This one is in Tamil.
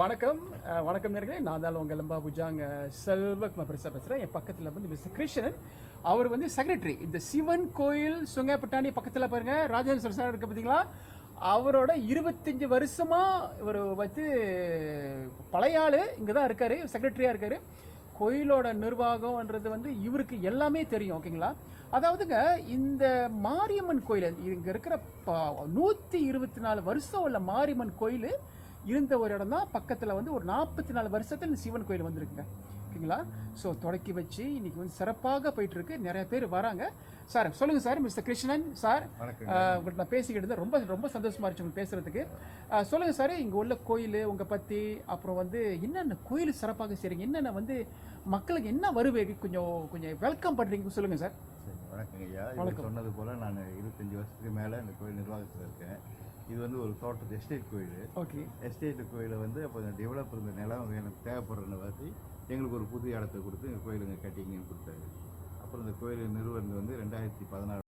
வணக்கம் வணக்கம் நேர்களே. நான் தான் உங்கள் லம்பா புஜாங் செல்வகுமார் பெருசாக பேசுகிறேன். என் பக்கத்தில் வந்து மிஸ்டர் கிருஷ்ணன். அவர் வந்து செக்ரட்டரி இந்த சிவன் கோயில் சுங்கப்பட்டாணி பக்கத்தில் பாருங்கள் ராஜேந்திர சார் இருக்க பார்த்தீங்களா. அவரோட 25 வருஷமாக இவர் வந்து பழைய ஆள் இங்கே தான் இருக்கார், செக்ரட்டரியாக இருக்கார். கோயிலோட நிர்வாகம்ன்றது வந்து இவருக்கு எல்லாமே தெரியும். ஓகேங்களா. அதாவதுங்க இந்த மாரியம்மன் கோயில் இங்கே இருக்கிற 124 வருஷம் உள்ள மாரியம்மன் கோயில் இருந்த ஒரு இடம் தான். பக்கத்தில் வந்து ஒரு 44 வருஷத்தில் இந்த சிவன் கோயில் வந்திருக்குங்க. ஓகேங்களா. ஸோ தொடக்கி வச்சு இன்னைக்கு வந்து சிறப்பாக போயிட்டு இருக்கு. நிறைய பேர் வராங்க. சார் சொல்லுங்க சார். மிஸ்டர் கிருஷ்ணன் சார், உங்கள்கிட்ட நான் பேசிக்கிட்டு இருந்தேன். ரொம்ப ரொம்ப சந்தோஷமா இருந்துச்சு உங்களுக்கு பேசுறதுக்கு. சொல்லுங்க சார், இங்கே உள்ள கோயில் உங்க பத்தி, அப்புறம் வந்து என்னென்ன கோயில் சிறப்பாக செய்றீங்க, என்னென்ன வந்து மக்களுக்கு என்ன வருவேங்க, கொஞ்சம் கொஞ்சம் வெல்கம் பண்றீங்க சொல்லுங்க சார். வணக்கங்க ஐயா. சொன்னது போல நான் 25 வருஷத்துக்கு மேலே இந்த கோயில் நிர்வாகத்தில் இருக்கேன். இது வந்து ஒரு தோட்டத்து எஸ்டேட் கோயில். ஓகே. எஸ்டேட் கோயிலை வந்து அப்போ டெவலப் இருந்த நிலம் எனக்கு தேவைப்படுறத பற்றி எங்களுக்கு ஒரு புது இடத்த கொடுத்து இந்த கோயிலுங்க கட்டிங்கன்னு கொடுத்தாரு. அப்புறம் இந்த கோயில் நிறுவனம் வந்து 2016